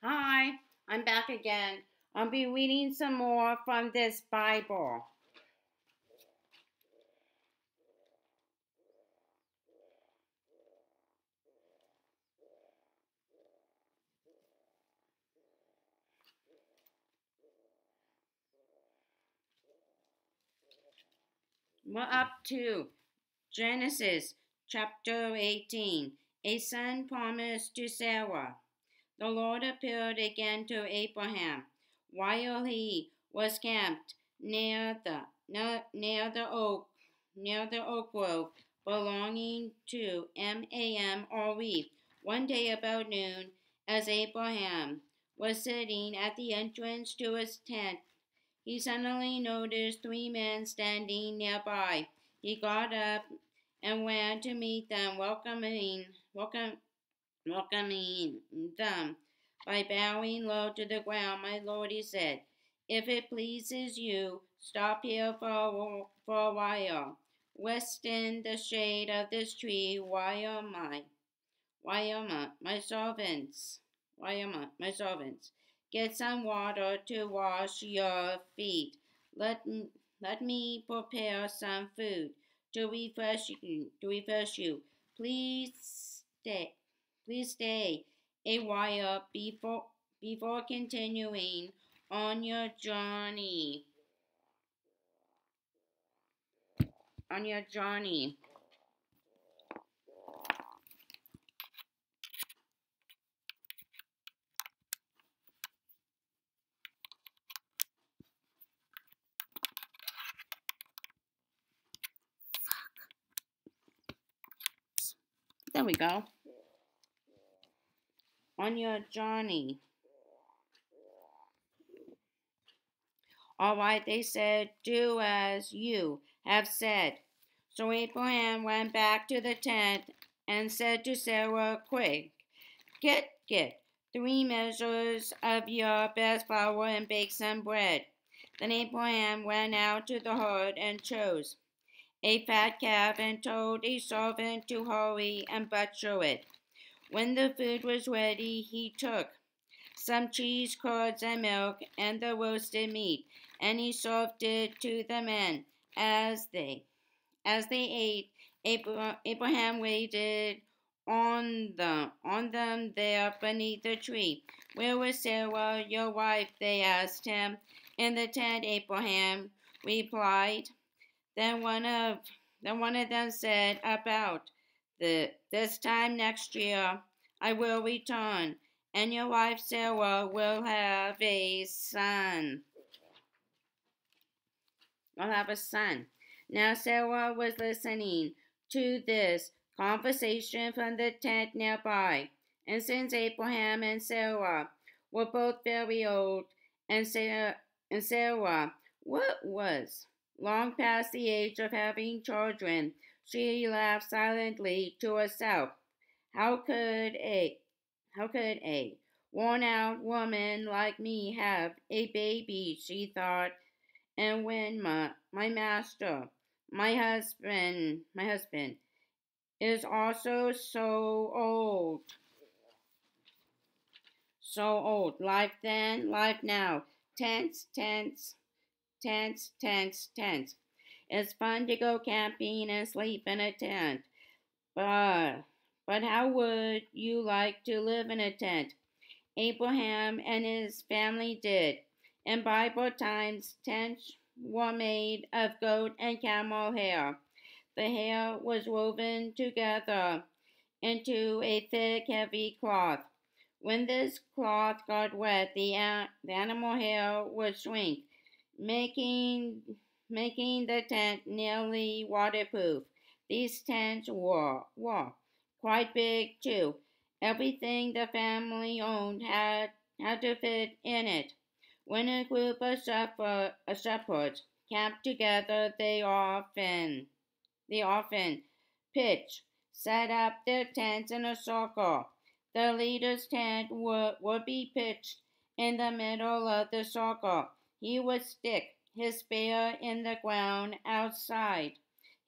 Hi, I'm back again. I'll be reading some more from this Bible. We're up to Genesis chapter 18. A son promised to Sarah. The Lord appeared again to Abraham while he was camped near the oak grove belonging to Mam Ori. One day about noon, as Abraham was sitting at the entrance to his tent, he suddenly noticed three men standing nearby. He got up and ran to meet them, welcoming them by bowing low to the ground. My lord, he said, if it pleases you, stop here for a while. Rest in the shade of this tree my servants, my servants, get some water to wash your feet. Let, let me prepare some food to refresh you. Please stay, please stay a while before continuing on your journey. On your journey. There we go. On your journey. All right, they said, do as you have said. So Abraham went back to the tent and said to Sarah, quick, get 3 measures of your best flour and bake some bread. Then Abraham went out to the herd and chose a fat calf and told a servant to hurry and butcher it. When the food was ready, he took some cheese, curds, and milk, and the roasted meat, and he served it to the men. As they ate, Abraham waited on them there beneath the tree. Where was Sarah, your wife? They asked him. In the tent, Abraham replied. Then one of them said, about this time next year I will return, and your wife Sarah will have a son. Will have a son. Now Sarah was listening to this conversation from the tent nearby, and since Abraham and Sarah were both very old, and Sarah was long past the age of having children, she laughed silently to herself. How could a how could a worn out woman like me have a baby? She thought. And when my master, my husband is also so old. Life then, life now. Tense, tense, tense, tense, tense. It's fun to go camping and sleep in a tent, but but how would you like to live in a tent? Abraham and his family did. In Bible times, tents were made of goat and camel hair. The hair was woven together into a thick, heavy cloth. When this cloth got wet, the animal hair would shrink, making making the tent nearly waterproof. These tents were quite big too. Everything the family owned had to fit in it. When a group of shepherds camped together, they often pitched, set up their tents in a circle. The leader's tent would be pitched in the middle of the circle. He would stick his spear in the ground outside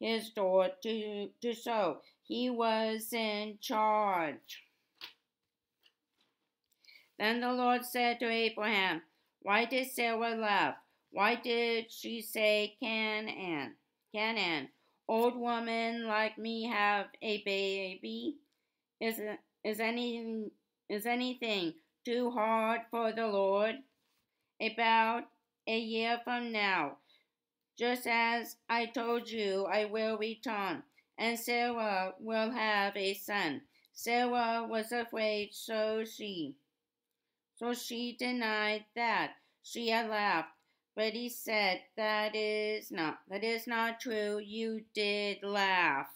his door to show he was in charge. Then the Lord said to Abraham, why did Sarah laugh? Why did she say, Canaan, old woman like me have a baby? Is, is, any, is anything too hard for the Lord? About a year from now, just as I told you, I will return, and Sarah will have a son. Sarah was afraid, so she denied that she had laughed. But he said, that is not true. You did laugh.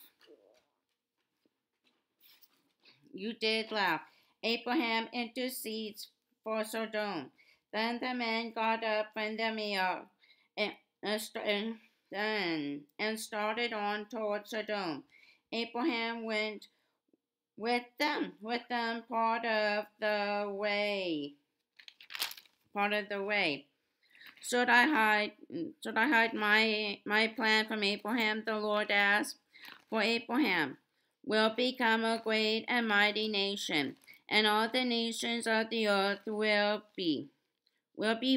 You did laugh. Abraham intercedes for Sodom. Then the men got up from the meal and, and started on toward Sodom. Abraham went with them part of the way. Should I hide my plan from Abraham? The Lord asked. For Abraham will become a great and mighty nation, and all the nations of the earth will be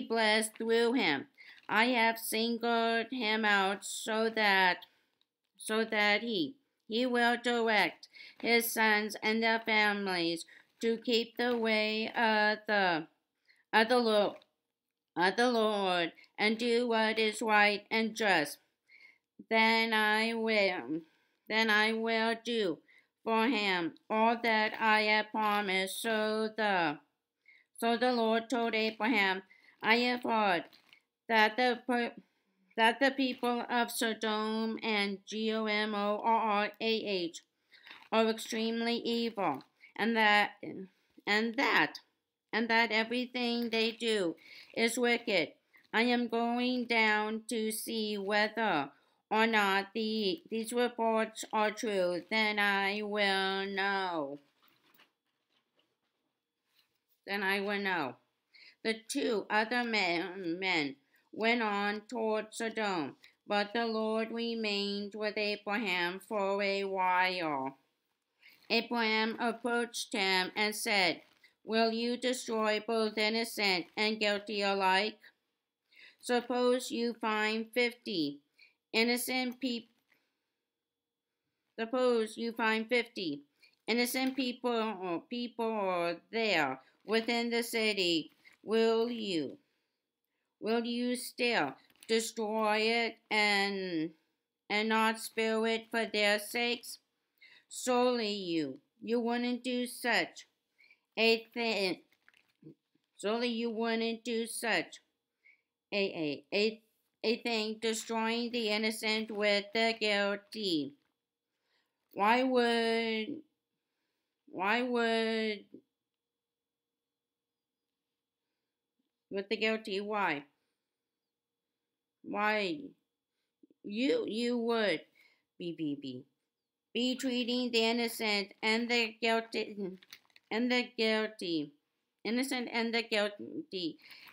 blessed through him. I have singled him out so that he will direct his sons and their families to keep the way of the Lord and do what is right and just. Then I will do for him all that I have promised. So the Lord told Abraham, I have heard that the people of Sodom and Gomorrah are extremely evil, and that everything they do is wicked. I am going down to see whether or not these reports are true. Then I will know. The two other men went on toward Sodom, but the Lord remained with Abraham for a while. Abraham approached him and said, will you destroy both innocent and guilty alike? Suppose you find 50 innocent people. Suppose you find 50 innocent people there within the city. Will you still destroy it and not spare it for their sakes? Surely you wouldn't do such a thing. Surely you wouldn't do such a thing, destroying the innocent with the guilty. Why would with the guilty? Why you would be treating the innocent and the guilty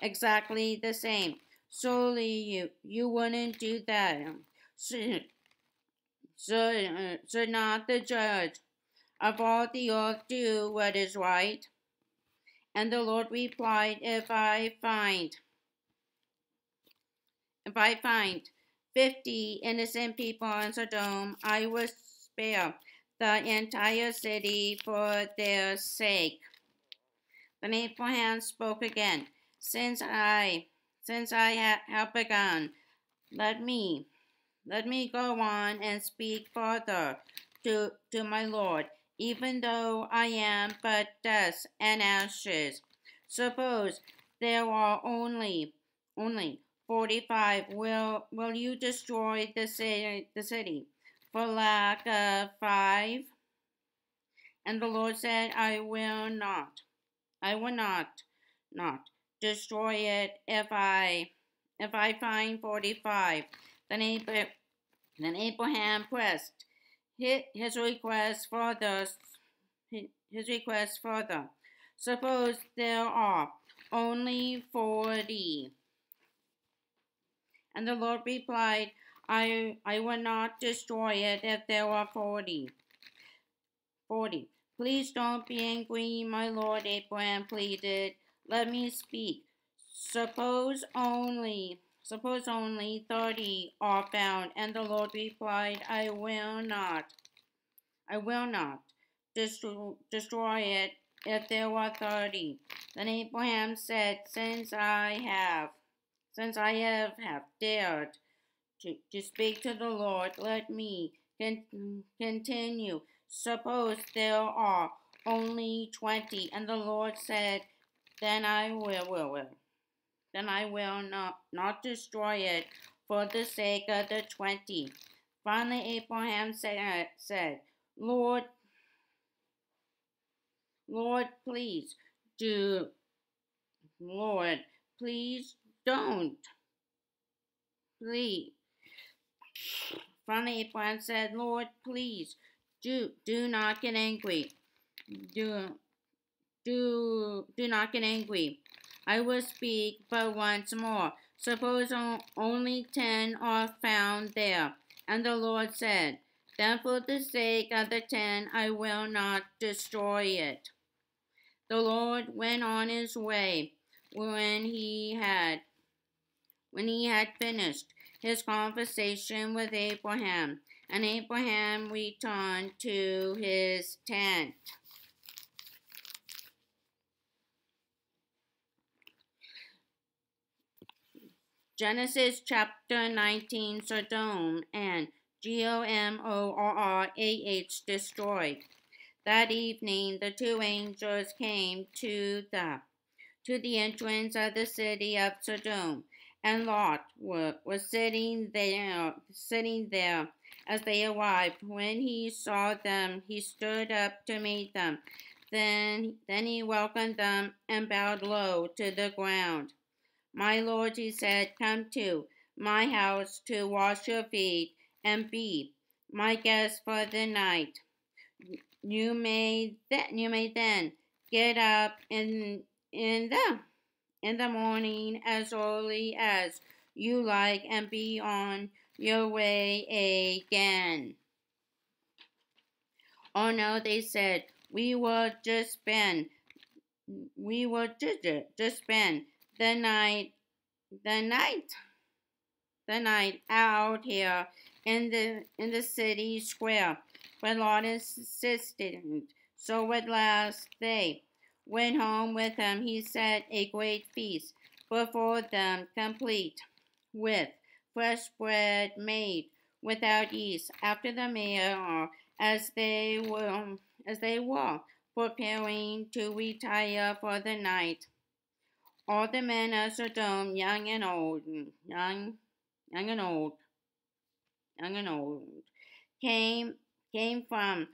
exactly the same. Surely you wouldn't do that. Should not the judge of all the earth do what is right? And the Lord replied, if I find 50 innocent people in Sodom, I will spare the entire city for their sake. Then Abraham spoke again. Since I have begun, let me go on and speak further to my Lord, even though I am but dust and ashes. Suppose there are only 45. Will you destroy the city for lack of 5? And the Lord said, I will not destroy it if I find 45. Then Abraham pressed his request further. Suppose there are only 40. And the Lord replied, I will not destroy it if there are 40. Please don't be angry, my Lord, Abraham pleaded. let me speak. Suppose only 30 are found. And the Lord replied, I will not destroy it if there were 30. Then Abraham said, since I have dared to speak to the Lord, let me continue. Suppose there are only 20. And the Lord said, then I will not destroy it for the sake of the 20. Finally, Abraham said, Lord, Lord, please do, Lord, please don't, please. Finally, Abraham said, Lord, please do not get angry. Do not get angry. I will speak but once more. Suppose only 10 are found there. And the Lord said, then for the sake of the 10, I will not destroy it. The Lord went on his way. When he had finished his conversation with Abraham, and Abraham returned to his tent. Genesis chapter 19, Sodom and Gomorrah destroyed. That evening the two angels came to the entrance of the city of Sodom, and Lot was sitting there as they arrived. When he saw them, he stood up to meet them. Then he welcomed them and bowed low to the ground. My lord, he said, come to my house to wash your feet and be my guest for the night. You may then get up in the morning as early as you like and be on your way again. Oh no, they said, we will just spend the night out here in the city square. But Lot insisted. So at last they went home with him. He set a great feast before them, complete with fresh bread made without yeast. After the meal, as they were preparing to retire for the night, all the men of Sodom, young and old, came from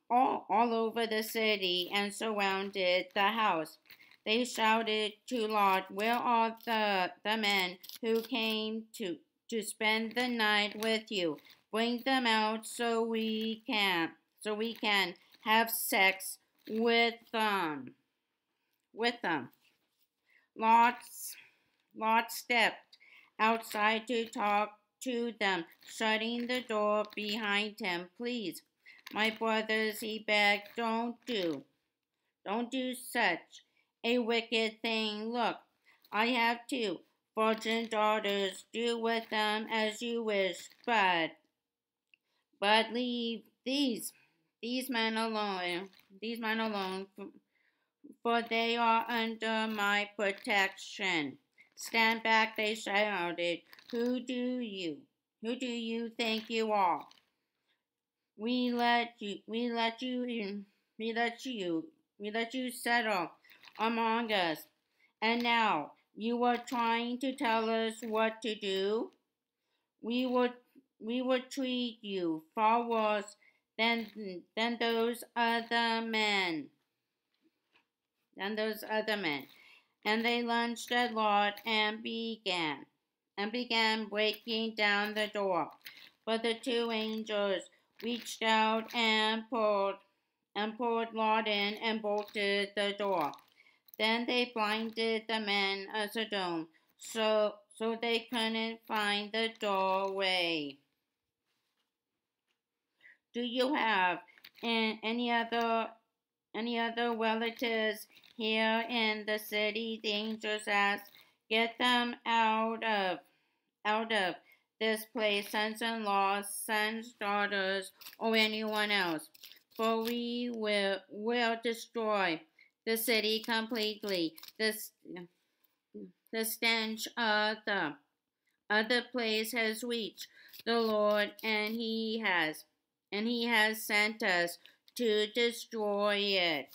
all over the city and surrounded the house. They shouted to Lot, where are the men who came to spend the night with you? Bring them out so we can have sex with them. Lot stepped outside to talk to them, shutting the door behind him. Please, my brothers, he begged, don't do such a wicked thing. Look, I have two virgin daughters. Do with them as you wish, but leave these men alone. For they are under my protection. Stand back, they shouted. Who do you think you are? We let you settle among us. And now you are trying to tell us what to do? We would treat you far worse than those other men. And they lunged at Lot and began breaking down the door. But the two angels reached out and pulled Lot in and bolted the door. Then they blinded the men of Sodom, so they couldn't find the doorway. Do you have any other any other relatives here in the city? The angels asked. Get them out of this place, sons-in-laws, sons, daughters, or anyone else, for we will destroy the city completely. The stench of the other place has reached the Lord, and he has sent us to destroy it.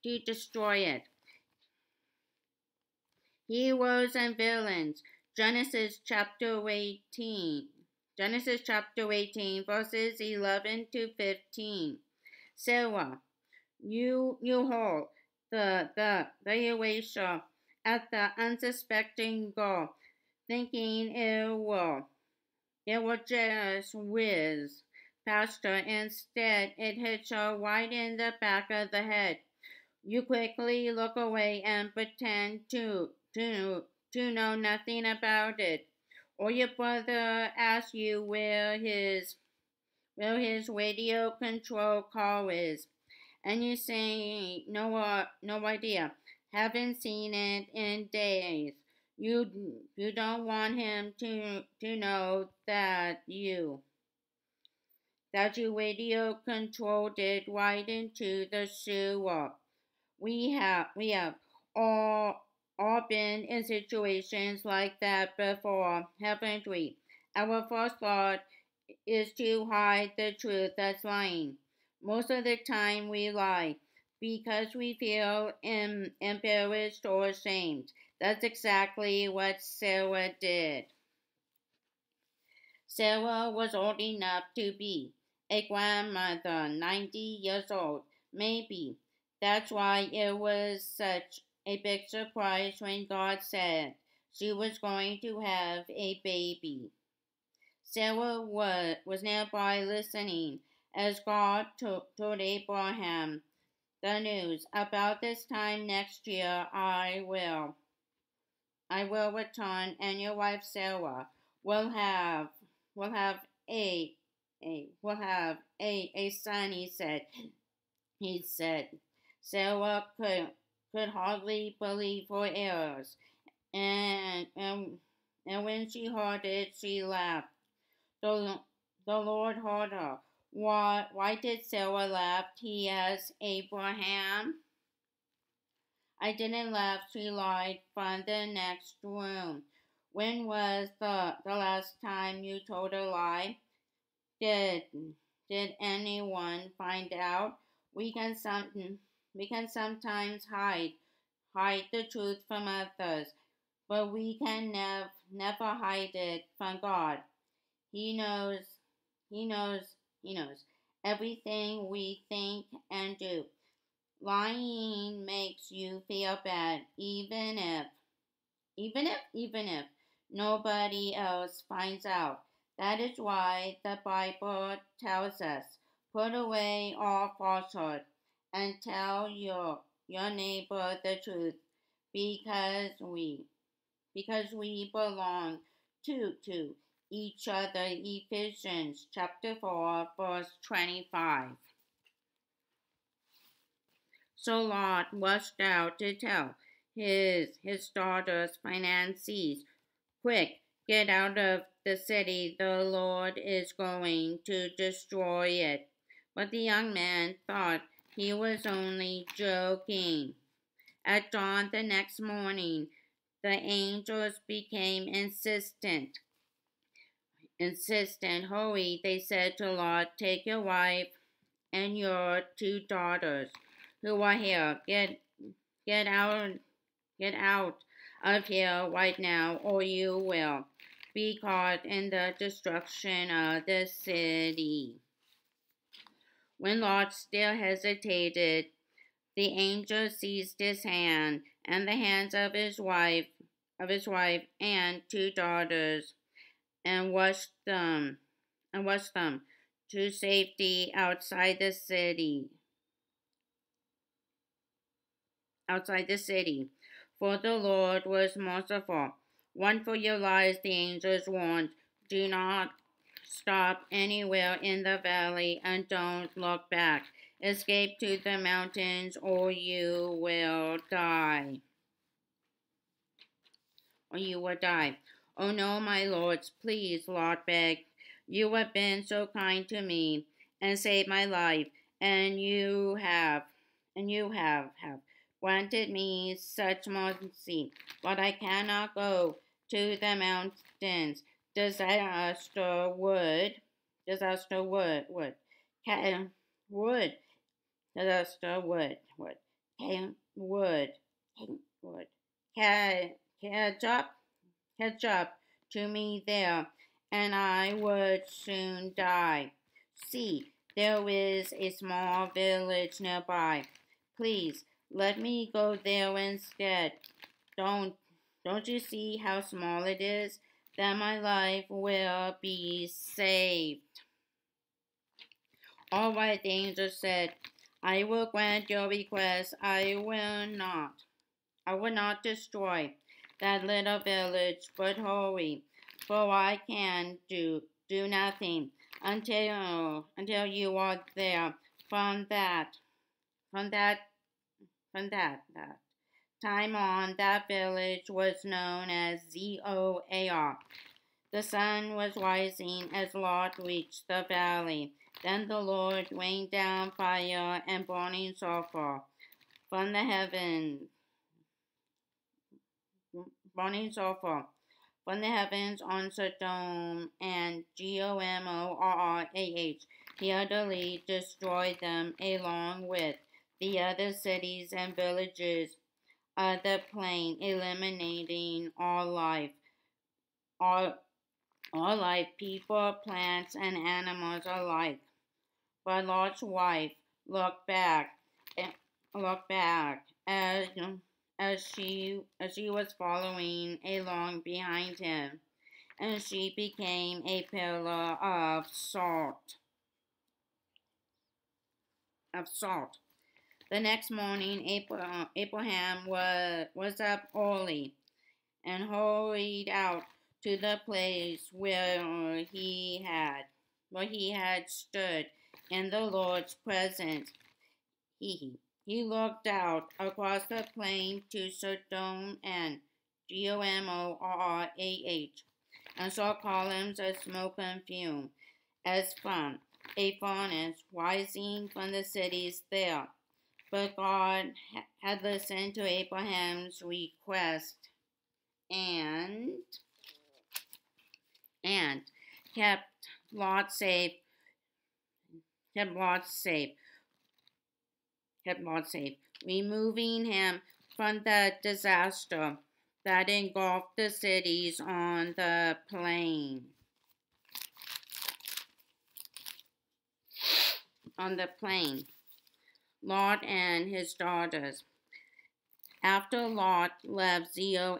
To destroy it. Heroes and villains. Genesis chapter 18, verses 11 to 15. Sarah, you hold the eraser at the unsuspecting girl, thinking it will just whiz past her. Instead, it hits her right in the back of the head. You quickly look away and pretend to know nothing about it. Or your brother asks you where his radio control car is, and you say no idea, haven't seen it in days. You don't want him to know that you radio controlled it right into the sewer. We have all all been in situations like that before, haven't we? Our first thought is to hide the truth that's lying. Most of the time we lie because we feel embarrassed or ashamed. That's exactly what Sarah did. Sarah was old enough to be a grandmother, 90 years old, maybe. That's why it was such a big surprise when God said she was going to have a baby. Sarah was nearby listening as God told Abraham the news. About this time next year, I will return, and your wife Sarah will have will have a a son. He said. Sarah could hardly believe her ears, and when she heard it, she laughed. The, the Lord heard her. Why did Sarah laugh? He asked Abraham. I didn't laugh, she lied from the next room. When was the last time you told a lie? Did did anyone find out? We can some we can sometimes hide the truth from others, but we can never hide it from God. He knows he knows he knows everything we think and do. Lying makes you feel bad, even if nobody else finds out. That is why the Bible tells us, put away all falsehood and tell your neighbor the truth, because we belong to each other. Ephesians chapter 4 verse 25. So Lot rushed out to tell his daughter's finances, quick, get out of the city, the Lord is going to destroy it. But the young man thought he was only joking. At dawn the next morning, the angels became insistent. Hurry, they said to Lot, take your wife and your two daughters who are here. Get out Get out of here right now, or you will be caught in the destruction of the city. When Lot still hesitated, the angel seized his hand and the hands of his wife and two daughters, and rushed them to safety outside the city. For the Lord was merciful. Run for your lives, the angels warned. Do not Stop anywhere in the valley and don't look back. Escape to the mountains or you will die. Or you will die. Oh no, my lords, please, Lot begged. You have been so kind to me and saved my life, and you have granted me such mercy, but I cannot go to the mountains. Disaster would, would, disaster would, catch up catch up to me there, and I would soon die. See, there is a small village nearby. Please, let me go there instead. Don't, don't you see how small it is? Then my life will be saved. All right, the angel said, I will grant your request. I will not destroy that little village, but hurry, for I can do nothing until you are there. From that from that that time on, that village was known as Zoar. The sun was rising as Lot reached the valley. Then the Lord rained down fire and burning sulfur from the heavens burning sulfur from the heavens on Sodom and Gomorrah. He utterly destroyed them along with the other cities and villages of the plain, eliminating all, all life, people, plants, and animals alike. But Lot's wife looked back, looked back as she was following along behind him, and she became a pillar of salt. The next morning, Abraham was up early and hurried out to the place where he had stood in the Lord's presence. He looked out across the plain to Sodom and Gomorrah and saw columns of smoke and fume as from a furnace rising from the cities there. But God had listened to Abraham's request and kept Lot safe, kept Lot safe, removing him from the disaster that engulfed the cities on the plain. Lot and his daughters. After Lot left Zoar,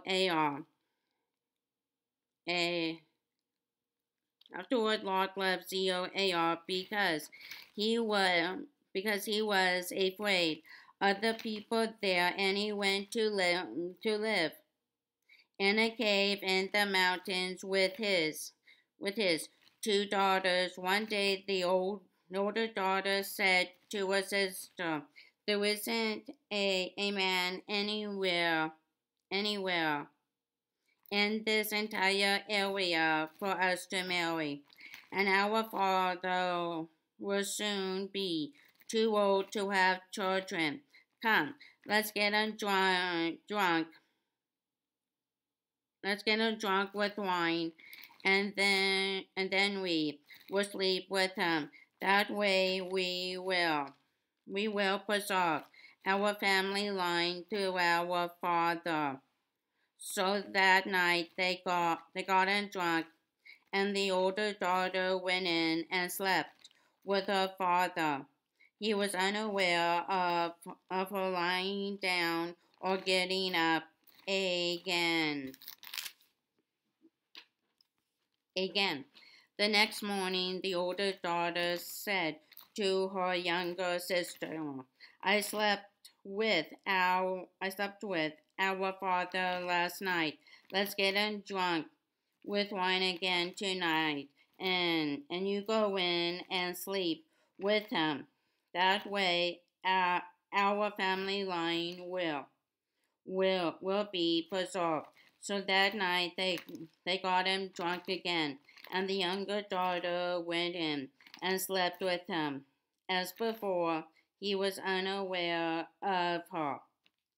afterward Lot left Zoar because he was afraid of the people there, and he went to live in a cave in the mountains with his two daughters. One day the older daughter said to her sister, there isn't a man anywhere in this entire area for us to marry, and our father will soon be too old to have children. Come, let's get him drunk. Let's get him drunk with wine, and then we will sleep with him. That way we will preserve our family line to our father. So that night they got him drunk, and the older daughter went in and slept with her father. He was unaware of her lying down or getting up again. The next morning, the older daughter said to her younger sister, I slept with our father last night. Let's get him drunk with wine again tonight, and you go in and sleep with him. That way, our family line will be preserved. So that night they got him drunk again, and the younger daughter went in and slept with him. As before, he was unaware of her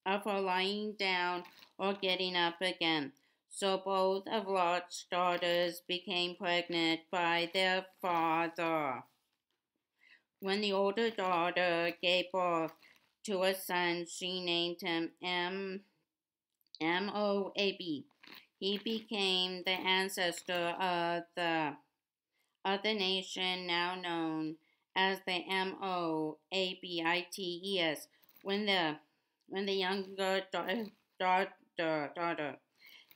lying down or getting up again. So both of Lot's daughters became pregnant by their father. When the older daughter gave birth to a son, she named him Moab. He became the ancestor of the nation now known as the Moabites. When the when the younger daughter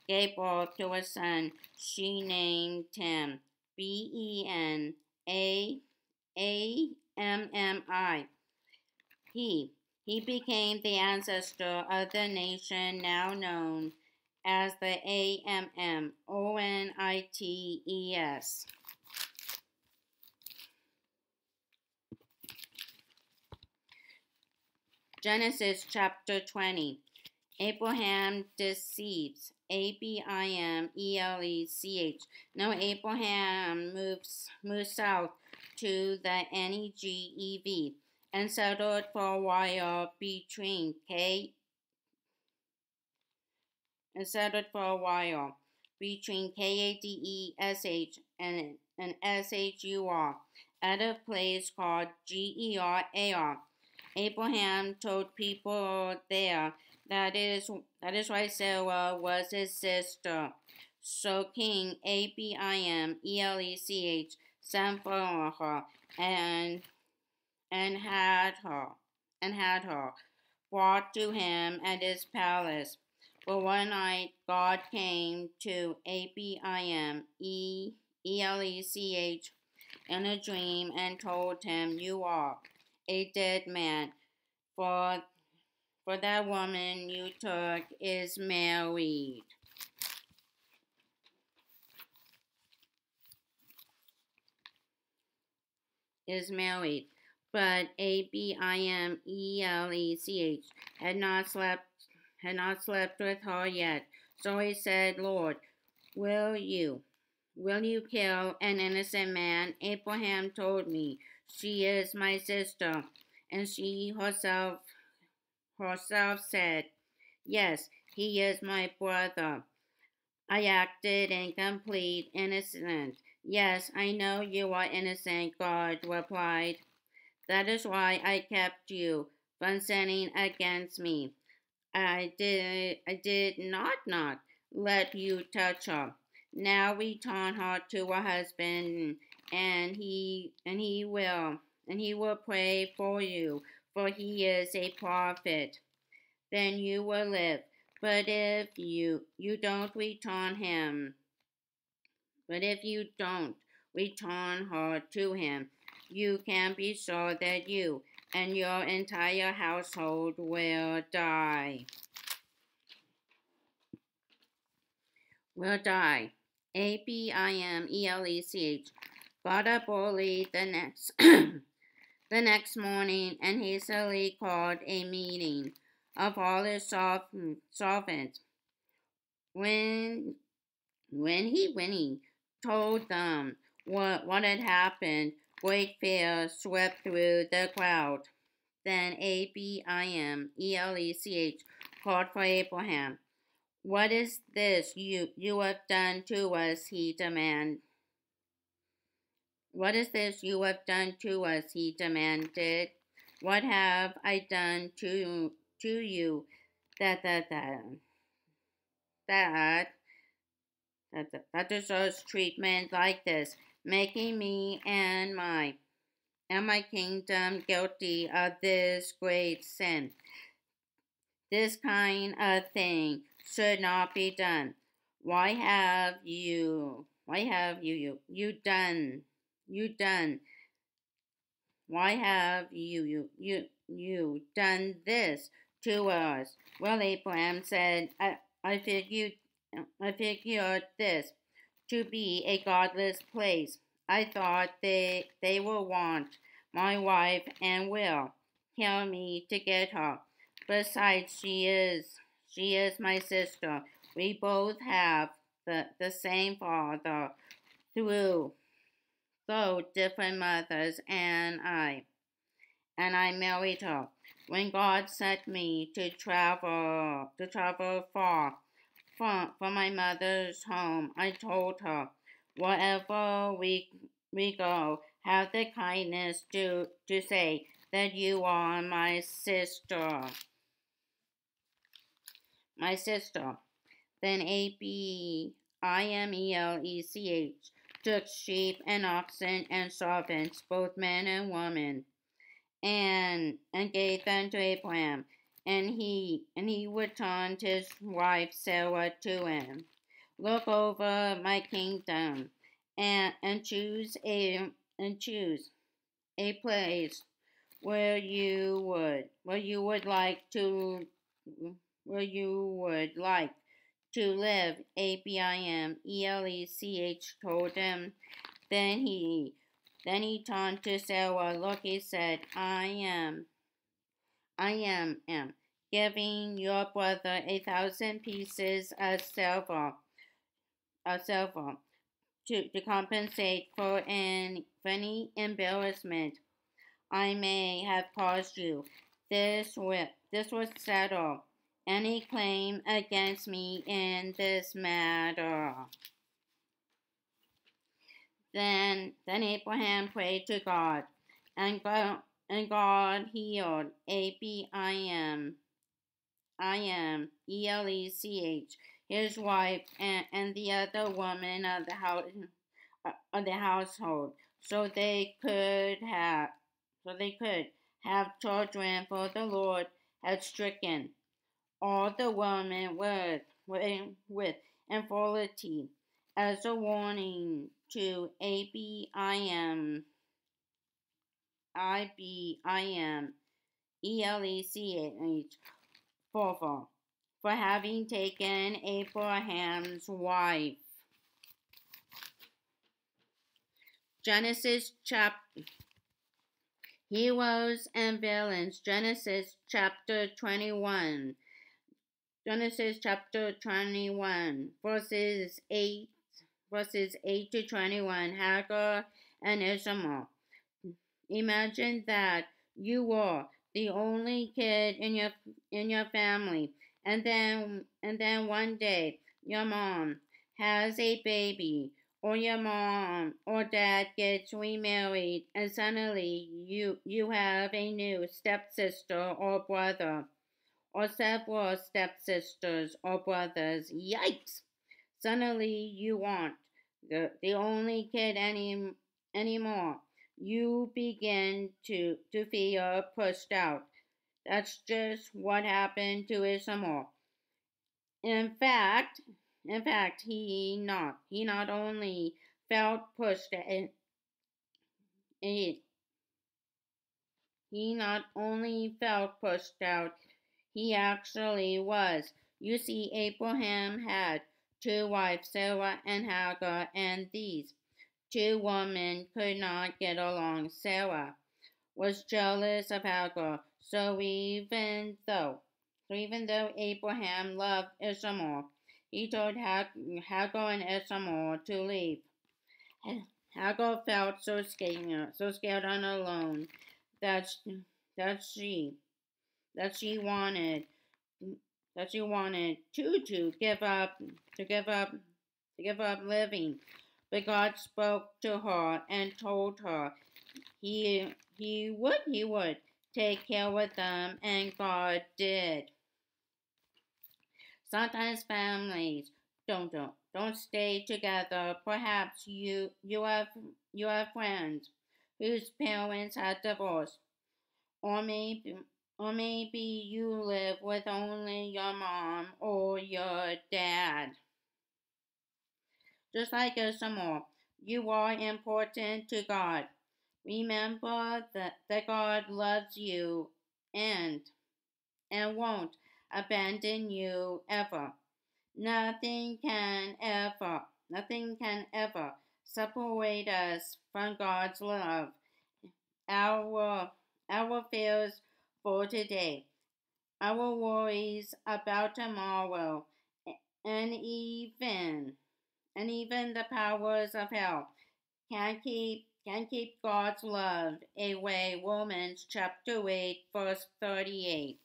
gave birth to a son, she named him Benammi. He he became the ancestor of the nation now known as the Ammonites. Genesis chapter 20. Abraham deceives. Abimelech. Now Abraham moves south to the Negev and settled for a while between Kadesh and Shur at a place called Gerar. Abraham told people there that is why Sarah was his sister. So King Abimelech sent for her and had her brought to him at his palace. But one night God came to Abimelech in a dream and told him, "You are a dead man, for that woman you took is married." But Abimelech had not slept with her yet. So he said, "Lord, will you kill an innocent man?" Abraham told me, "She is my sister." And she herself said, "Yes, he is my brother." I acted in complete innocence. "Yes, I know you are innocent," God replied. "That is why I kept you from sinning against me. I did not let you touch her. Now return her to her husband, and he will pray for you, for he is a prophet. Then you will live. But if you don't return him, but if you don't return her to him, you can be sure that you and your entire household will die." Abimelech got up early the next morning and hastily called a meeting of all his servants. When he told them what had happened, great fear swept through the crowd. Then Abimelech called for Abraham. "What is this you have done to us?" he demanded. "What is this you have done to us?" he demanded. "What have I done to you that deserves treatment like this, making me and my kingdom guilty of this great sin? This kind of thing should not be done. Why have you done? Why have you done this to us?" Well, Abraham said, I figured this to be a godless place. I thought they will want my wife and will kill me to get her. Besides, she is my sister. We both have the same father through though different mothers and I married her. When God sent me to travel far from my mother's home, I told her, wherever we go, have the kindness to say that you are my sister. Then Abimelech took sheep and oxen and servants, both men and women, and gave them to Abraham. And he returned his wife Sarah to him. Look over my kingdom, and choose a place where you would like to where you would like to live. Abimelech told him. Then he turned to Sarah. Look, he said, I am giving your brother 1,000 pieces of silver to compensate for any embarrassment I may have caused you. This was settle any claim against me in this matter. Then Abraham prayed to God, and God healed Elech, his wife, and the other woman of the household, so they could have children. For the Lord had stricken all the women with infertility as a warning to Abimelech for having taken Abraham's wife. Genesis chapter Heroes and Villains. Genesis chapter 21. Genesis chapter 21, verses 8 to 21. Hagar and Ishmael. Imagine that you were the only kid in your family, and then one day your mom has a baby, or your mom or dad gets remarried, and suddenly you have a new stepsister or brother, or several stepsisters or brothers. Yikes! Suddenly you aren't the only kid anymore. You begin to feel pushed out. That's just what happened to Ishmael. In fact, he not only felt pushed he not only felt pushed out, he actually was. You see, Abraham had two wives, Sarah and Hagar, and these two women could not get along. Sarah was jealous of Hagar, so even though Abraham loved Ishmael, he told Hagar and Ishmael to leave. Hagar felt so scared and alone that that she that she wanted to give up living. But God spoke to her and told her he would take care of them, and God did. Sometimes families don't stay together. Perhaps you have friends whose parents had divorced, or maybe you live with only your mom or your dad. Just like Ishmael, you are important to God. Remember that God loves you and won't abandon you ever. Nothing can ever separate us from God's love. Our, our fears for today, our worries about tomorrow, and even the powers of hell can keep God's love away. Romans chapter 8 verse 38.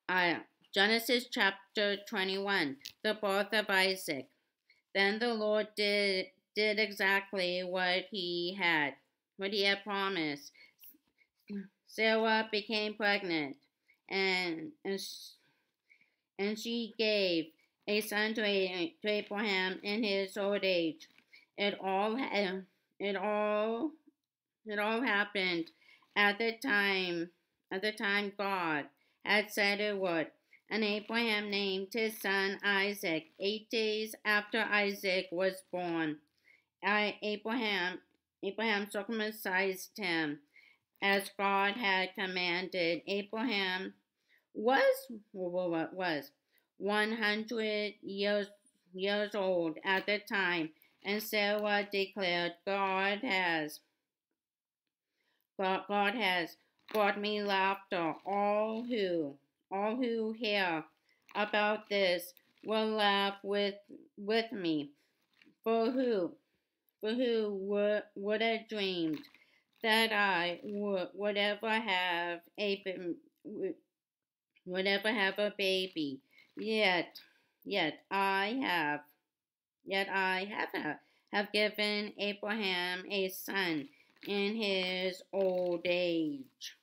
Uh, Genesis chapter 21, the birth of Isaac. Then the Lord did exactly what he had promised. Sarah became pregnant, and and, and she gave a son to Abraham in his old age. It all it all it all happened at the time God had said it would. And Abraham named his son Isaac 8 days after Isaac was born. Abraham circumcised him as God had commanded. Abraham was 100 years old at the time, and Sarah declared, God has brought me laughter. All who hear about this will laugh with me. For who would have dreamed that I would ever have a baby? Yet I have given Abraham a son in his old age.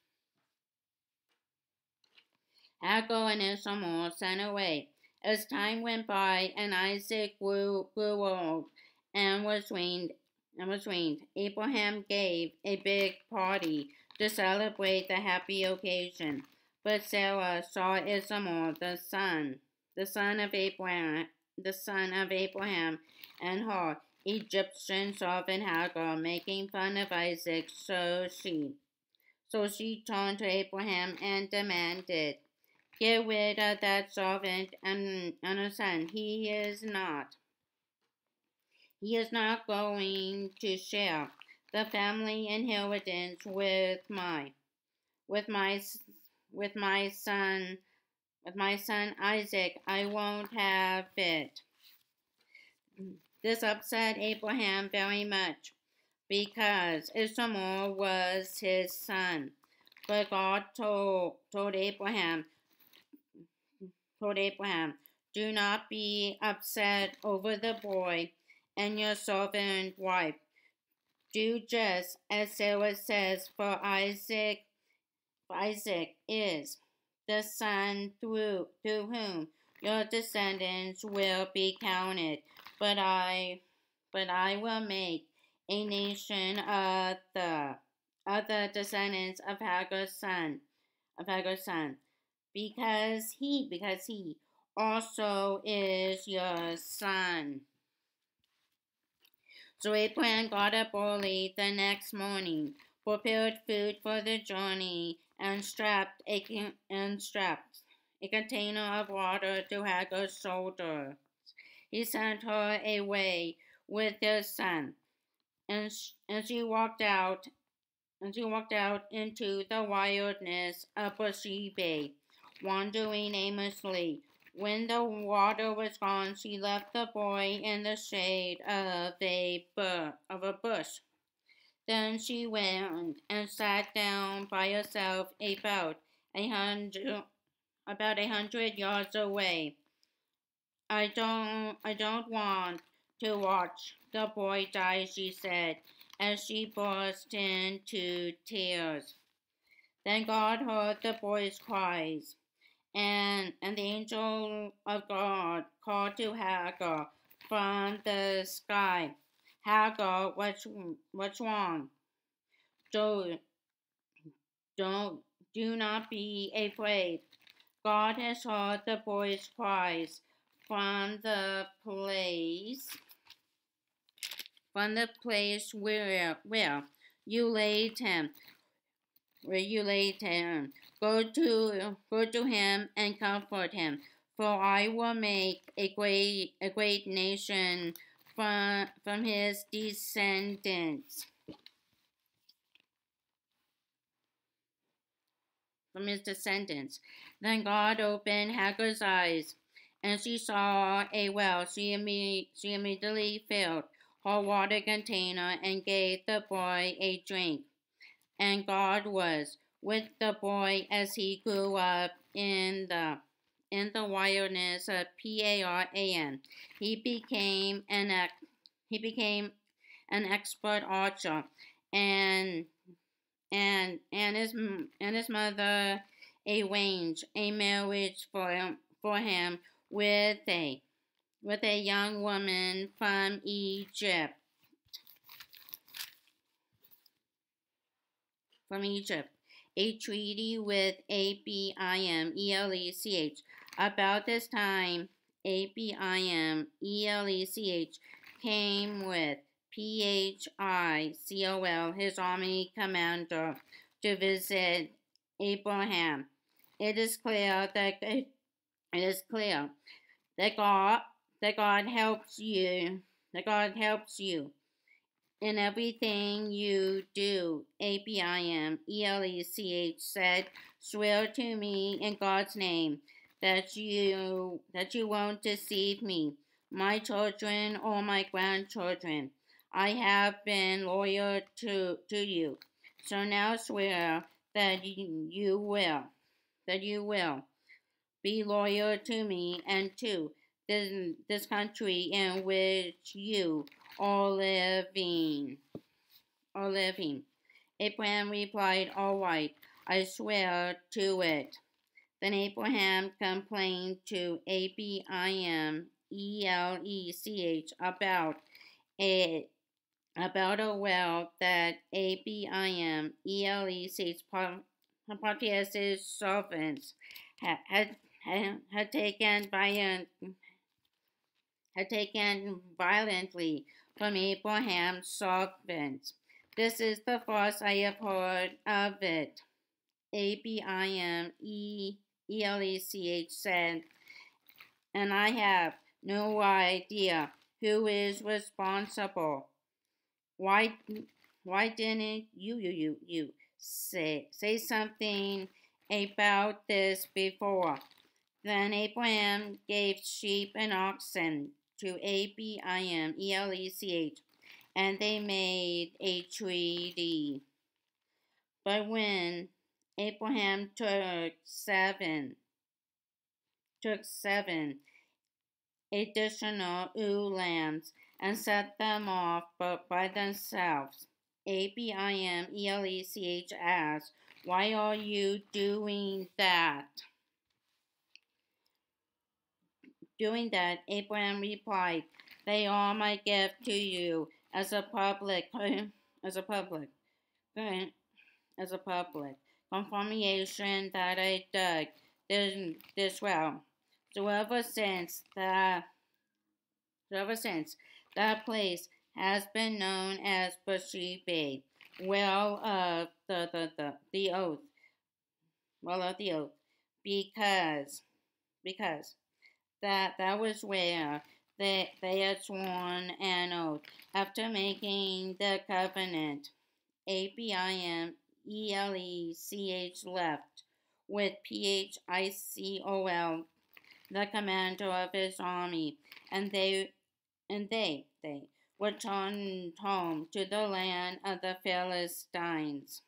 Hagar and Ishmael sent away. As time went by and Isaac grew old and was weaned, Abraham gave a big party to celebrate the happy occasion. But Sarah saw Ishmael, the son of Abraham, and her Egyptian servant Hagar, making fun of Isaac. So she turned to Abraham and demanded, "Get rid of that servant and her son. He is not going to share the family inheritance with my son Isaac. I won't have it." This upset Abraham very much, because Ishmael was his son. But God told Abraham, "Do not be upset over the boy and your servant wife. Do just as Sarah says, for Isaac is the son through whom your descendants will be counted. But I will make a nation of the other descendants of Hagar's son, because he also is your son." So Abraham got up early the next morning, prepared food for the journey, and strapped a container of water to Hagar's shoulder. He sent her away with his son, and she walked out into the wilderness of Beersheba, wandering aimlessly. When the water was gone, she left the boy in the shade of a bush. Then she went and sat down by herself about 100 yards away. I don't want to watch the boy die," she said, as she burst into tears. Then God heard the boy's cries, and the angel of God called to Hagar from the sky, "Hagar, what's wrong? Don't, do not be afraid. God has heard the boy's cries from the place where you laid him. Go to him and comfort him, for I will make a great nation from his descendants. From his descendants. Then God opened Hagar's eyes, and she saw a well. She immediately filled her water container and gave the boy a drink. And God was with the boy as he grew up in the wilderness of Paran. He became he became an expert archer, and his mother arranged a marriage for him with a young woman from Egypt. A treaty with Abimelech. About this time, Abimelech came with Phicol, his army commander, to visit Abraham. It is clear that God helps you. That God helps you in everything you do. Abimelech said, "Swear to me in God's name that you won't deceive me, my children or my grandchildren. I have been loyal to you. So now swear that you will be loyal to me and to this country in which you are living. Abraham replied, "All right, I swear to it." Then Abraham complained to Abimelech about a well that Abimelech's Parthia's servants had taken violently from Abraham's servants. This is the first I have heard of it. Abimelech said, and I have no idea who is responsible. Why didn't you say something about this before? Then Abraham gave sheep and oxen to Abimelech, and they made a treaty. But when Abraham took seven additional ewe lambs and set them off by themselves, Abimelech asked, "Why are you doing that?" Abraham replied, "They are my gift to you as a public confirmation that I dug this well. So ever since that place has been known as Beersheba, well of the oath, because that was where they had sworn an oath after making the covenant. Abimelech left with Phicol, the commander of his army, and they returned home to the land of the Philistines.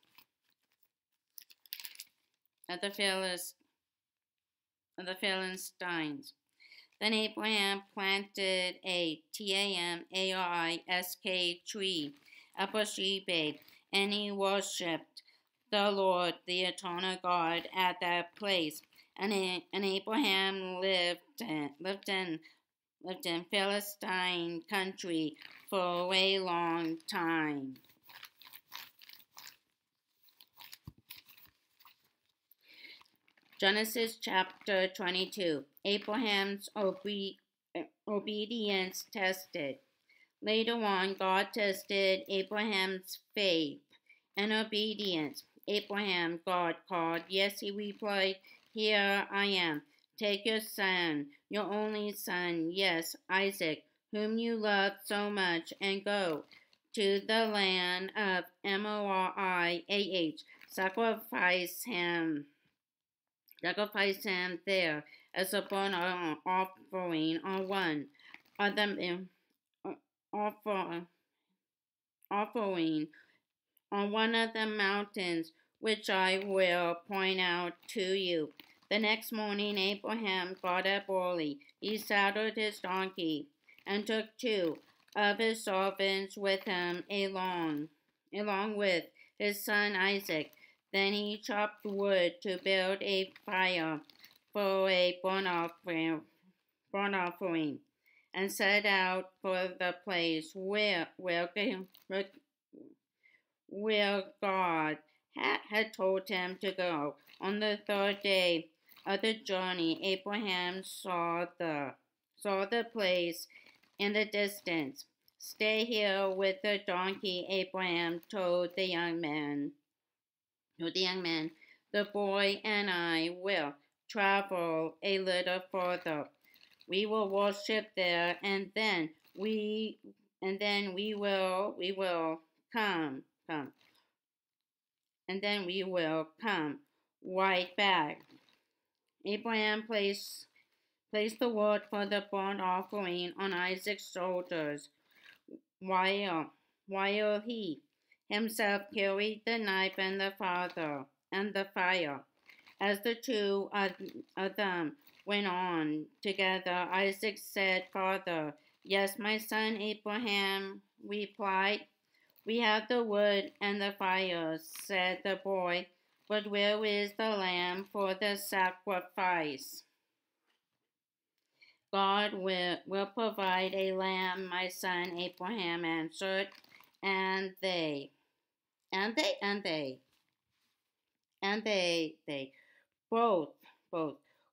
Then Abraham planted a Tamarisk tree at Beersheba, and he worshipped the Lord, the eternal God, at that place. And Abraham lived in Philistine country for a long time. Genesis chapter 22. Abraham's obedience tested. Later on, God tested Abraham's faith and obedience. "Abraham," God called. "Yes," he replied, "here I am. Take your son, your only son, yes, Isaac, whom you love so much, and go to the land of Moriah. Sacrifice him there as a burnt offering on one of the offer, offering on one of the mountains which I will point out to you. The next morning Abraham got up early. He saddled his donkey and took two of his servants with him along with his son Isaac. Then he chopped wood to build a fire for a burnt offering and set out for the place where God had told him to go. On the third day of the journey, Abraham saw the place in the distance. Stay here with the donkey, Abraham told the young man. The boy and I will travel a little further. We will worship there, and then we will come, and then we will come right back. Abraham placed the wood for the burnt offering on Isaac's shoulders, while he himself carried the knife and the fire. As the two of them went on together, Isaac said, "Father." "Yes, my son," Abraham replied. "We have the wood and the fire," said the boy, "but where is the lamb for the sacrifice?" "God will provide a lamb, my son," Abraham answered. And they, and they, and they, and they both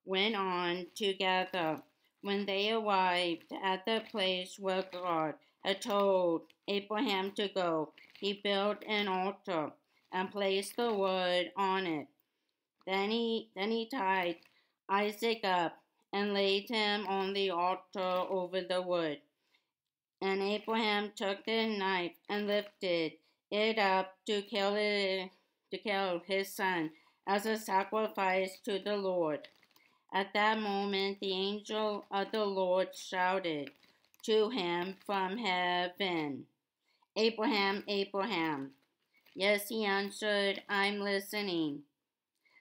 went on together. When they arrived at the place where God had told Abraham to go, he built an altar and placed the wood on it. Then he tied Isaac up and laid him on the altar over the wood. And Abraham took the knife and lifted it up to kill his son as a sacrifice to the Lord. At that moment, the angel of the Lord shouted to him from heaven, "Abraham, Abraham." "Yes," he answered, "I'm listening."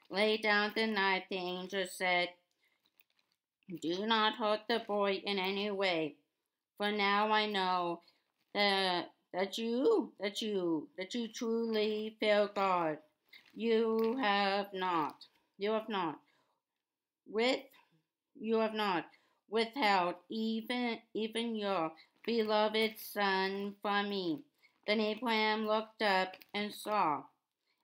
"Lay down the knife," the angel said. "Do not hurt the boy in any way, for now I know that you truly fear God. You have not. You have not. With You have not withheld even your beloved son from me." Then Abraham looked up and saw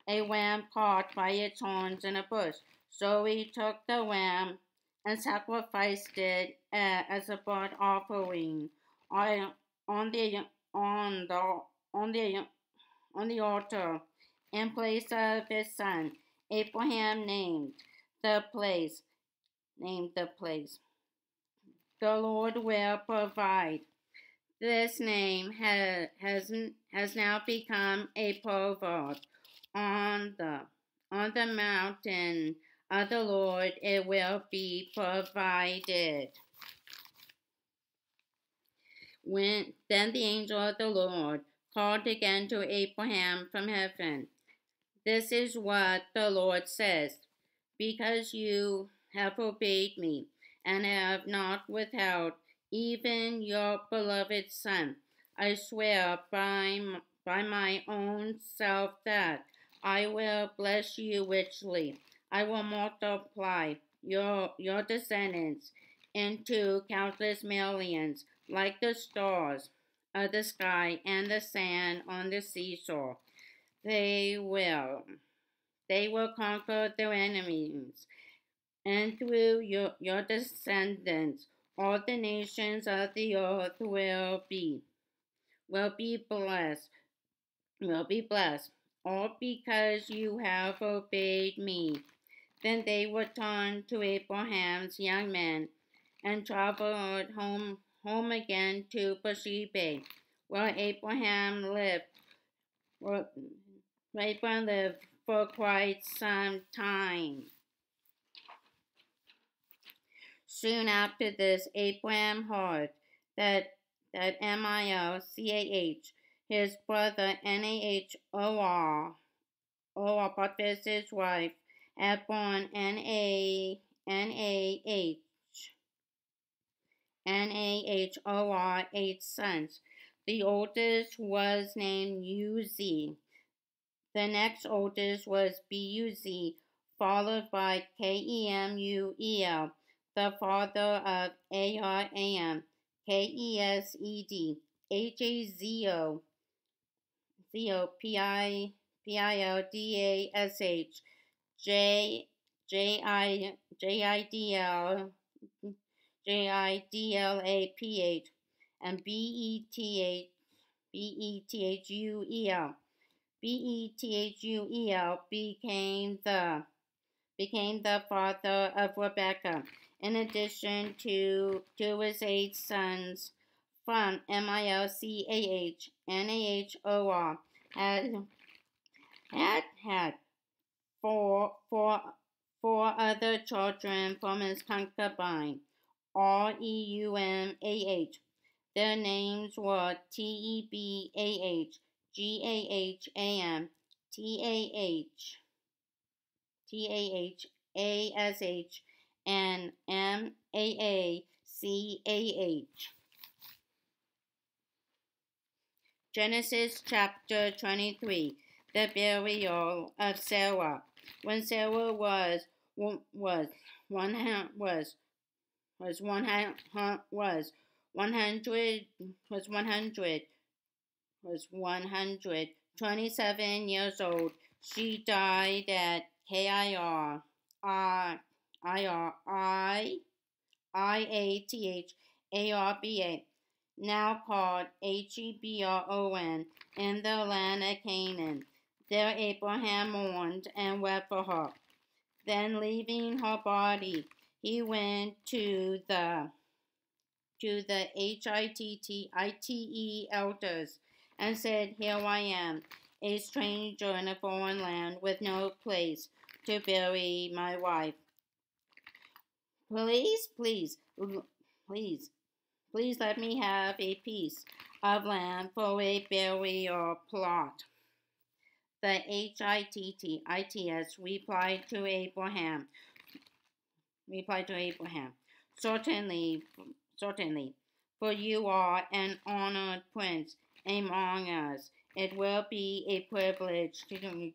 a ram caught by its horns in a bush. So he took the ram and sacrificed it as a burnt offering on on the on the on the on the altar in place of his son. Abraham the place named the place. "The Lord will provide." This name has now become a proverb. On the mountain of the Lord it will be provided. Then the angel of the Lord called again to Abraham from heaven. "This is what the Lord says. Because you have obeyed me and have not withheld even your beloved son, I swear by my own self that I will bless you richly. I will multiply your descendants into countless millions, like the stars of the sky and the sand on the seashore. They will conquer their enemies, and through your descendants, all the nations of the earth will be blessed, all because you have obeyed me." Then they returned to Abraham's young men and traveled home again to Beersheba, where Abraham lived. Where Abraham lived for quite some time. Soon after this, Abraham heard that Milcah, his brother Nahor, Potiphar's wife, had borne Nahor 8 sons. The oldest was named Uzi. The next oldest was Buz, followed by Kemuel, the father of Aram, Kesed, Hazo, Pildash, J Jidl, Jidlaph, and Bethuel. Bethuel became the father of Rebekah. In addition to his 8 sons from Milcah, Nahor had four other children from his concubine, Reumah. Their names were Tebah, Gaham, Tahash, and Maachah. Genesis chapter 23. The burial of Sarah. When Sarah was 127 years old, she died at Kiriath-Arba, now called Hebron, in the land of Canaan. There Abraham mourned and wept for her. Then, leaving her body, he went to the Hittite elders and said, "Here I am, a stranger in a foreign land with no place to bury my wife. Please let me have a piece of land for a burial plot." The Hittites replied to Abraham, Certainly, for you are an honored prince among us. It will be a privilege to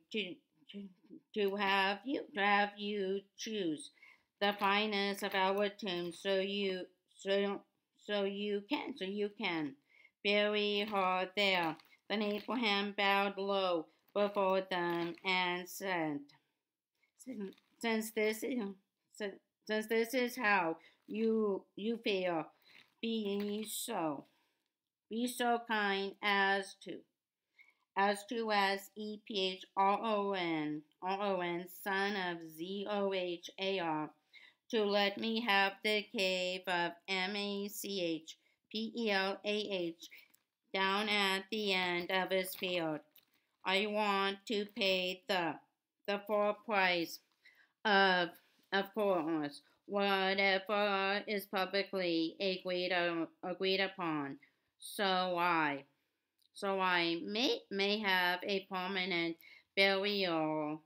have you choose the finest of our tombs, so you can bury her there." Then Abraham bowed low before them and said, "Since this is how you feel, be so kind as Epron, son of Zohar, to let me have the cave of Machpelah down at the end of his field. I want to pay the full price of course, whatever is publicly agreed upon, so I may have a permanent burial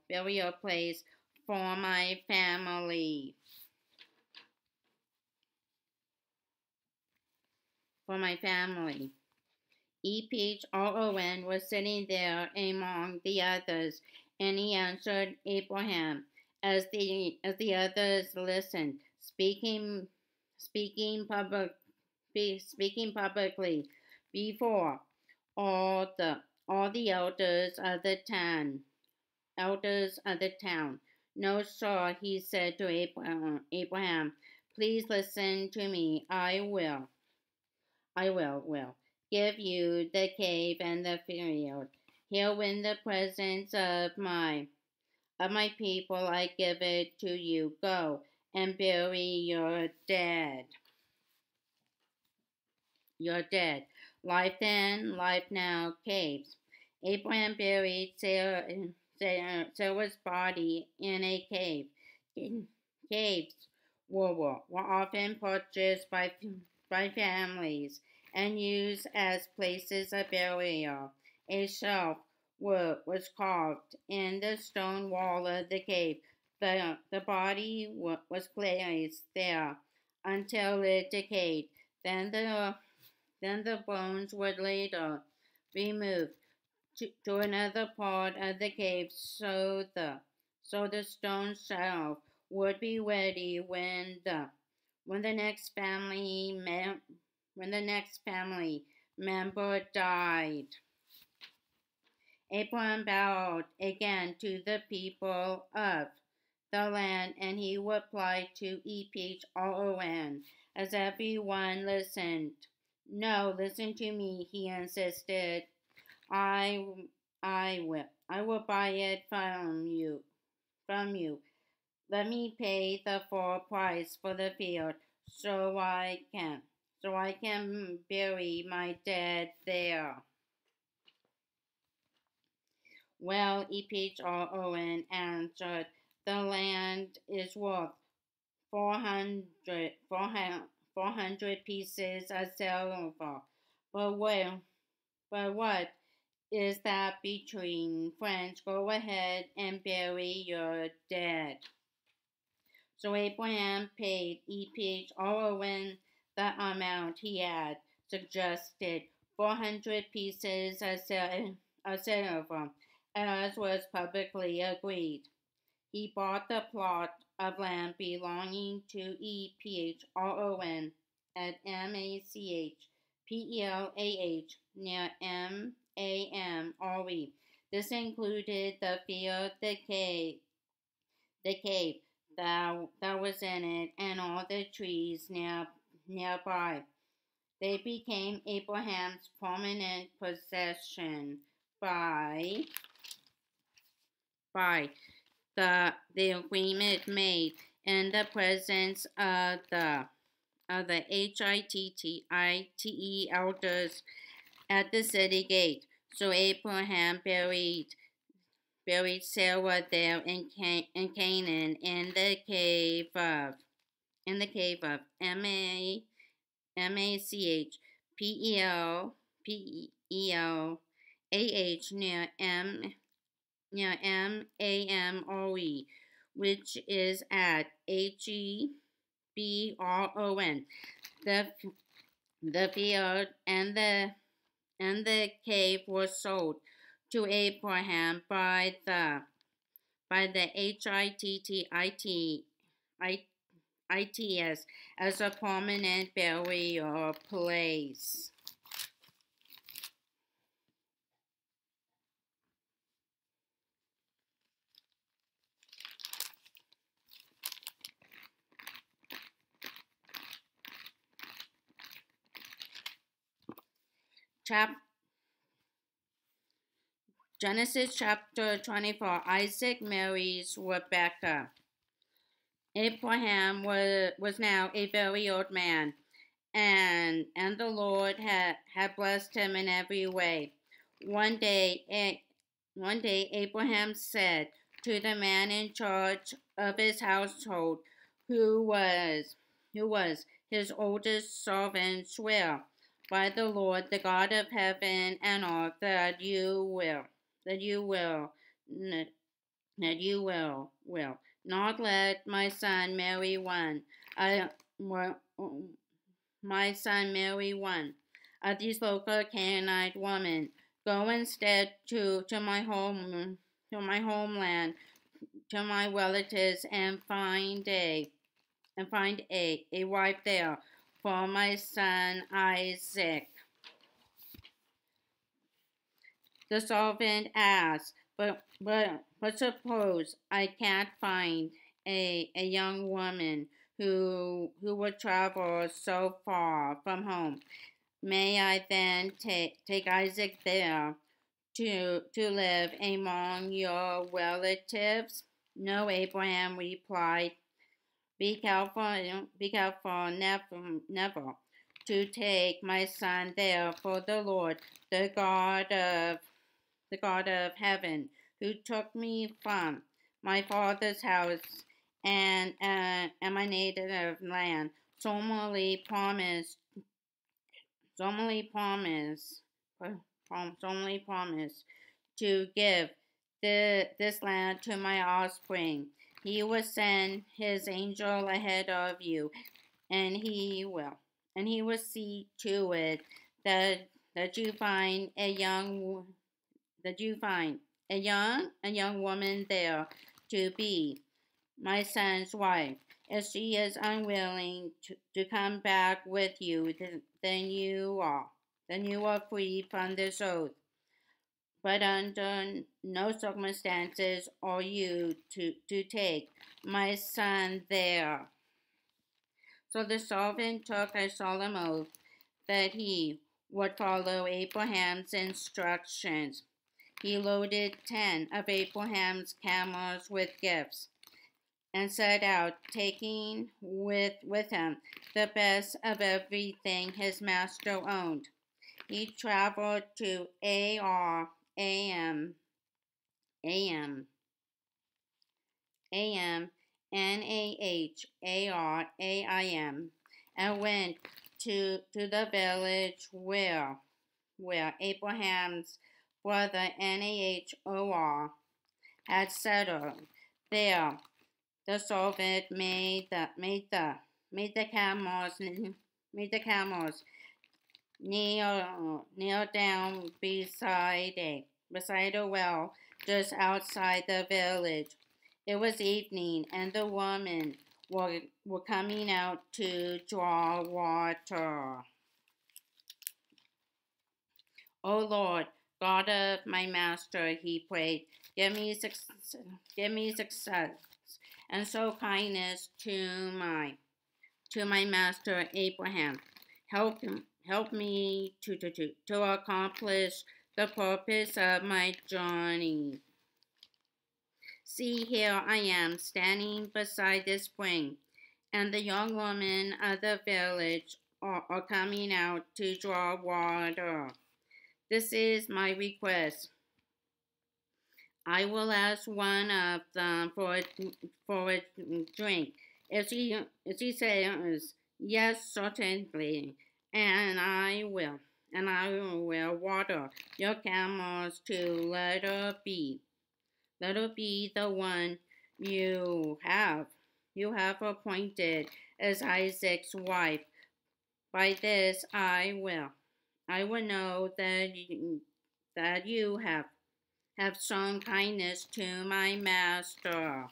place for my family. Epron was sitting there among the others, and he answered Abraham as the others listened, speaking publicly before all the elders of the town. "No, sir," he said to Abraham, "please listen to me. I will give you the cave and the field. Here in the presence of my people, I give it to you. Go and bury your dead." you're dead. Life then, life now, caves. Abraham buried Sarah's body in a cave. Caves were often purchased by families and used as places of burial. A shelf was carved in the stone wall of the cave. The body was placed there until it decayed. Then the bones were later removed to another part of the cave so the stone shelf would be ready when the next family member died. Abraham bowed again to the people of the land, and he replied to Ephron as everyone listened. No, listen to me, he insisted. I, I will buy it from you. Let me pay the full price for the field, so I can bury my dead there. Well, Ephron answered, the land is worth 400, 400 pieces of silver. But well, but what is that between friends? Go ahead and bury your dead. So Abraham paid Ephron the amount he had suggested, 400 pieces of silver, as was publicly agreed. He bought the plot of land belonging to Ephron at Machpelah near Mamre. This included the field, the cave that was in it, and all the trees nearby. They became Abraham's permanent possession by the agreement made in the presence of the Hittite elders at the city gate. So Abraham buried Sarah there in Canaan in the cave of Machpelah near Mamre, which is at Hebron. The the field and the cave was sold to Abraham by the Hittites as a permanent burial place. Genesis chapter 24. Isaac marries Rebekah. Abraham was now a very old man, and the Lord had blessed him in every way. One day, Abraham said to the man in charge of his household, who was his oldest servant, swear by the Lord, the God of heaven and earth, that you will not let my son marry my son marry one of these local Canaanite women. Go instead to my homeland, to my relatives, and find a wife there for my son Isaac. The servant asked, but suppose I can't find a young woman who would travel so far from home. May I then take Isaac there to live among your relatives? No, Abraham replied. Be careful, never to take my son there for the Lord, the God of heaven, who took me from my father's house and my native land, solemnly promised, solemnly promised to give this land to my offspring. He will send his angel ahead of you, and he will see to it that that you find a young that you find a young woman there to be my son's wife. If she is unwilling to come back with you, then you are free from this oath. But under no circumstances are you to take my son there. So the servant took a solemn oath that he would follow Abraham's instructions. He loaded 10 of Abraham's camels with gifts and set out, taking with him the best of everything his master owned. He traveled to Naharaim, and went to the village where Abraham's brother Nahor had settled. There, the servant made the camels kneel down beside a well just outside the village. It was evening, and the women were coming out to draw water. O Lord, God of my master, he prayed, give me success, and show kindness to my master Abraham. Help me to accomplish the purpose of my journey. See, here I am standing beside the spring, and the young women of the village are coming out to draw water. This is my request. I will ask one of them for a drink. If she says yes, certainly, and I will water your camels to let her be the one you have appointed as Isaac's wife. By this I will know that you have shown kindness to my master.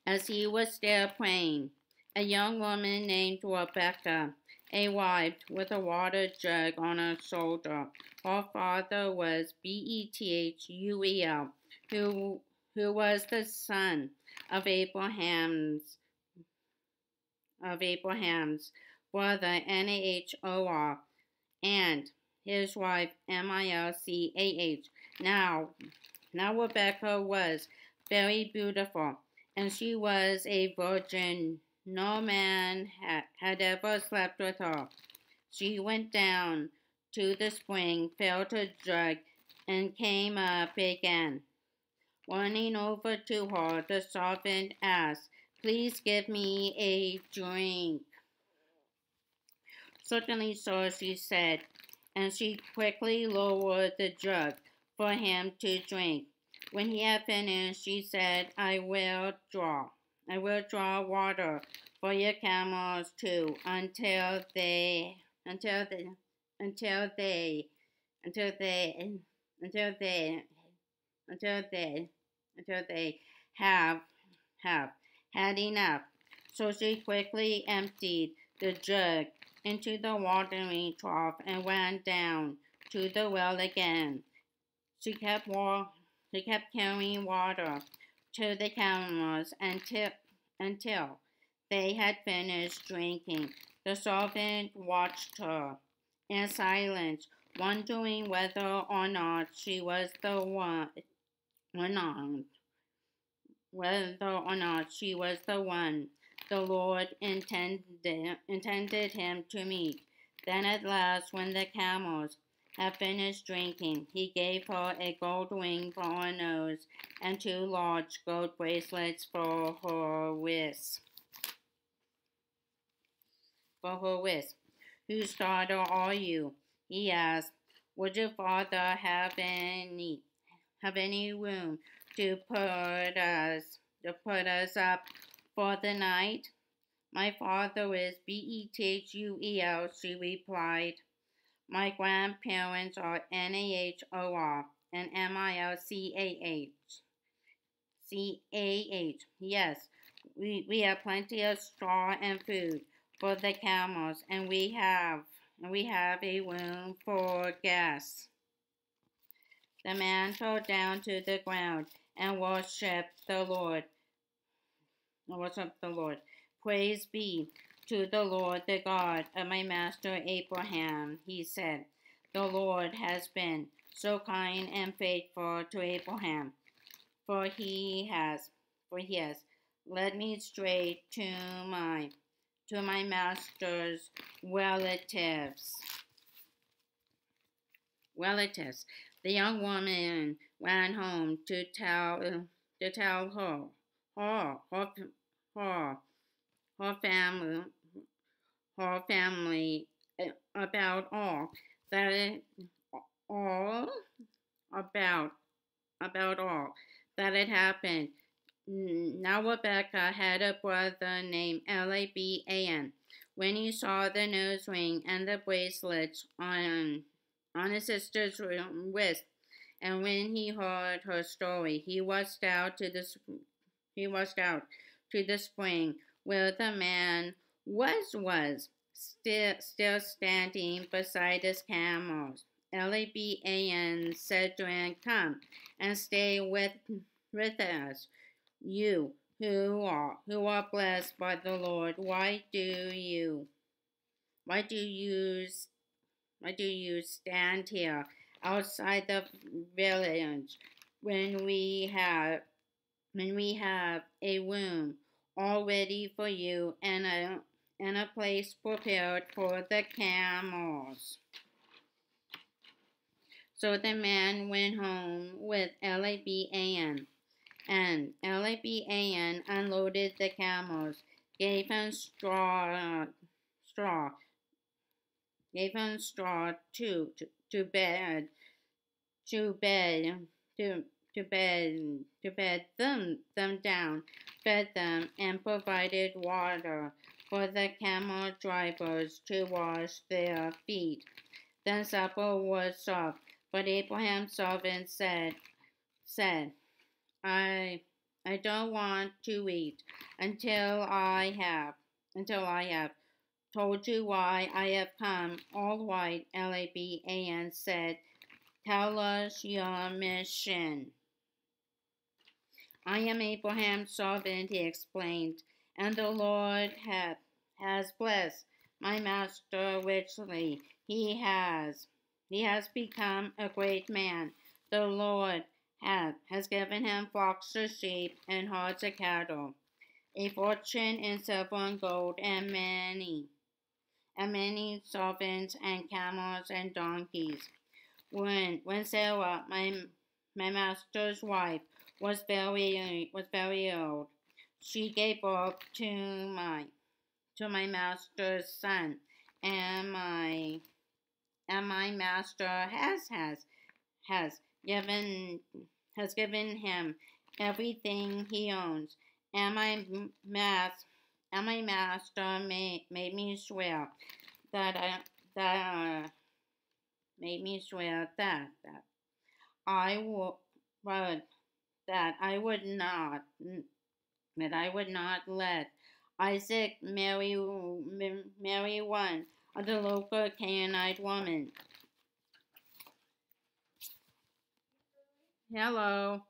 As he was there praying, a young woman named Rebecca arrived with a water jug on her shoulder. Her father was Bethuel, who was the son of Abraham's brother Nahor, and his wife Milcah. Now Rebecca was very beautiful, and she was a virgin. No man had ever slept with her. She went down to the spring, filled her jug, and came up again. Running over to her, the servant asked, "Please give me a drink." "Certainly, sir," she said, and she quickly lowered the jug for him to drink. When he had finished, she said, I will draw water for your camels too, until they have had enough." So she quickly emptied the jug into the watering trough and ran down to the well again. She kept carrying water to the camels until they had finished drinking. The servant watched her in silence, wondering whether or not she was the one, the Lord intended him to meet. Then at last, when the camels had finished drinking, he gave her a gold ring for her nose and 2 large gold bracelets for her wrists. Whose daughter are you? He asked. Would your father have any room to put us up for the night? My father is Bethuel, she replied. My grandparents are Nahor and Milcah. Yes, we have plenty of straw and food for the camels, and we have a room for guests. The man fell down to the ground and worshipped the Lord. Praise be to the Lord, the God of my master Abraham, he said. The Lord has been so kind and faithful to Abraham, for he has led me straight to my master's relatives. The young woman ran home to tell her family about all that had happened. Now Rebecca had a brother named Laban. When he saw the nose ring and the bracelets on his sister's wrist, and when he heard her story, he rushed out to the spring where the man was still standing beside his camels. Laban said to him, "Come and stay with us, you who are blessed by the Lord. Why do you stand here outside the village when we have a room all ready for you and a place prepared for the camels?" So the man went home with Laban, and Laban unloaded the camels, gave him straw to bed them down, fed them, and provided water for the camel drivers to wash their feet. Then supper was served, but Abraham's servant said, I don't want to eat until I have told you why I have come. All right, Laban said, tell us your mission. I am Abraham's servant, he explained, and the Lord has blessed my master richly. He has become a great man. The Lord has given him flocks of sheep and herds of cattle, a fortune in silver and gold, and many servants and camels and donkeys. When Sarah, my master's wife, was very old, she gave birth to my master's son, and my master has given him everything he owns, and my master made me swear that I would not let Isaac marry one of the local Canaanite women. Hello.